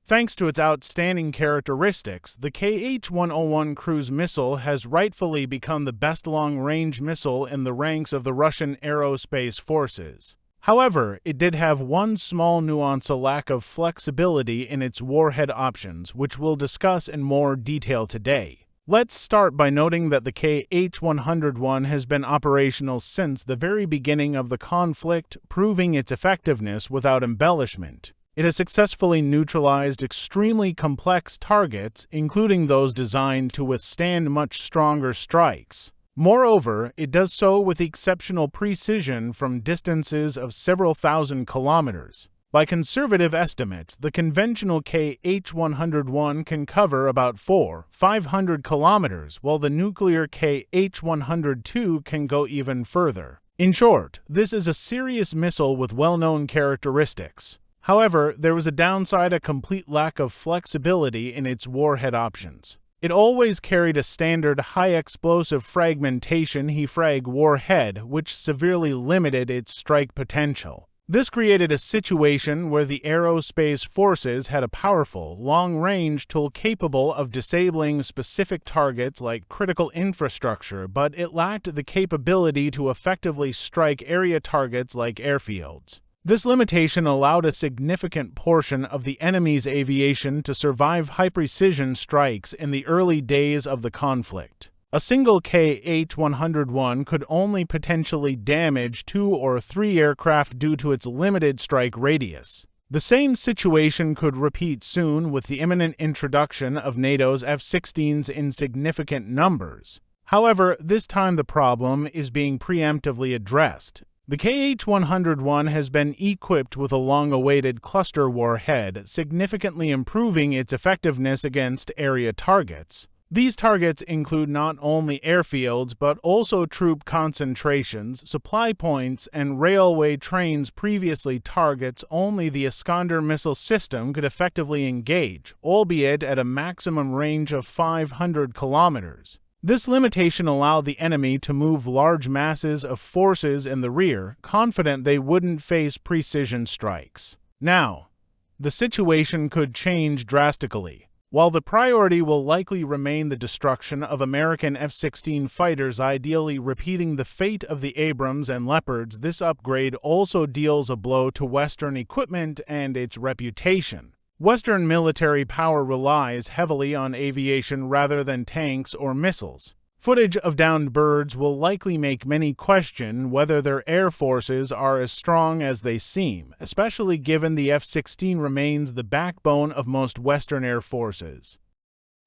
Thanks to its outstanding characteristics, the Kh-101 cruise missile has rightfully become the best long-range missile in the ranks of the Russian aerospace forces. However, it did have one small nuance: a lack of flexibility in its warhead options, which we'll discuss in more detail today. Let's start by noting that the Kh-101 has been operational since the very beginning of the conflict, proving its effectiveness without embellishment. It has successfully neutralized extremely complex targets, including those designed to withstand much stronger strikes. Moreover, it does so with exceptional precision from distances of several thousand kilometers. By conservative estimates, the conventional Kh-101 can cover about 400–500 kilometers, while the nuclear Kh-102 can go even further. In short, this is a serious missile with well-known characteristics. However, there was a downside: a complete lack of flexibility in its warhead options. It always carried a standard high-explosive fragmentation HE-frag warhead, which severely limited its strike potential. This created a situation where the aerospace forces had a powerful, long-range tool capable of disabling specific targets like critical infrastructure, but it lacked the capability to effectively strike area targets like airfields. This limitation allowed a significant portion of the enemy's aviation to survive high-precision strikes in the early days of the conflict. A single Kh-101 could only potentially damage 2 or 3 aircraft due to its limited strike radius. The same situation could repeat soon with the imminent introduction of NATO's F-16s in significant numbers. However, this time the problem is being preemptively addressed. The Kh-101 has been equipped with a long-awaited cluster warhead, significantly improving its effectiveness against area targets. These targets include not only airfields but also troop concentrations, supply points, and railway trains. Previously, targets only the Iskander missile system could effectively engage, albeit at a maximum range of 500 kilometers. This limitation allowed the enemy to move large masses of forces in the rear, confident they wouldn't face precision strikes. Now, the situation could change drastically. While the priority will likely remain the destruction of American F-16 fighters, ideally repeating the fate of the Abrams and Leopards, this upgrade also deals a blow to Western equipment and its reputation. Western military power relies heavily on aviation rather than tanks or missiles. Footage of downed birds will likely make many question whether their air forces are as strong as they seem, especially given the F-16 remains the backbone of most Western air forces.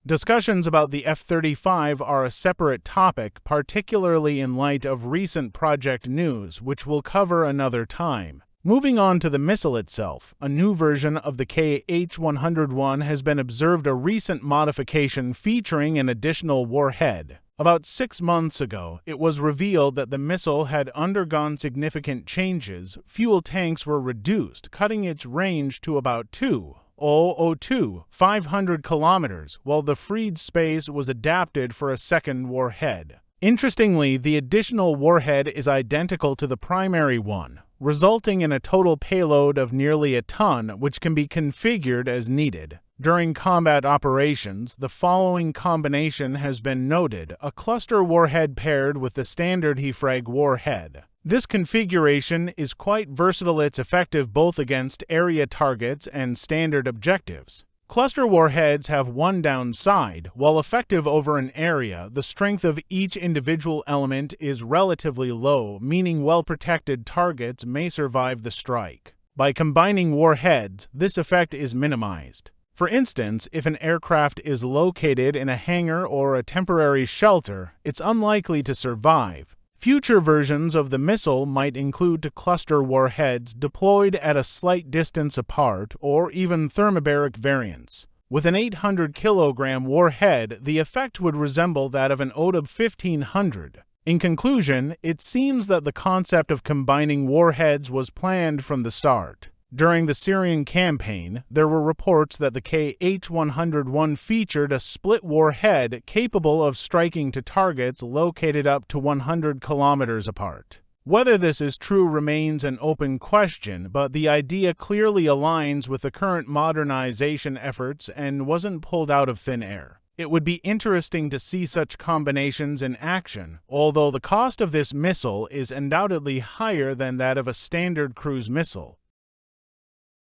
Discussions about the F-35 are a separate topic, particularly in light of recent project news, which we'll cover another time. Moving on to the missile itself, a new version of the Kh-101 has been observed, a recent modification featuring an additional warhead. About 6 months ago, it was revealed that the missile had undergone significant changes. Fuel tanks were reduced, cutting its range to about 500 kilometers, while the freed space was adapted for a second warhead. Interestingly, the additional warhead is identical to the primary one, resulting in a total payload of nearly a ton, which can be configured as needed. During combat operations, the following combination has been noted: a cluster warhead paired with the standard HE-frag warhead. This configuration is quite versatile. It's effective both against area targets and standard objectives. Cluster warheads have one downside. While effective over an area, the strength of each individual element is relatively low, meaning well-protected targets may survive the strike. By combining warheads, this effect is minimized. For instance, if an aircraft is located in a hangar or a temporary shelter, it's unlikely to survive. Future versions of the missile might include cluster warheads deployed at a slight distance apart, or even thermobaric variants. With an 800-kilogram warhead, the effect would resemble that of an OTOB 1500. In conclusion, it seems that the concept of combining warheads was planned from the start. During the Syrian campaign, there were reports that the Kh-101 featured a split warhead capable of striking to targets located up to 100 kilometers apart. Whether this is true remains an open question, but the idea clearly aligns with the current modernization efforts and wasn't pulled out of thin air. It would be interesting to see such combinations in action, although the cost of this missile is undoubtedly higher than that of a standard cruise missile.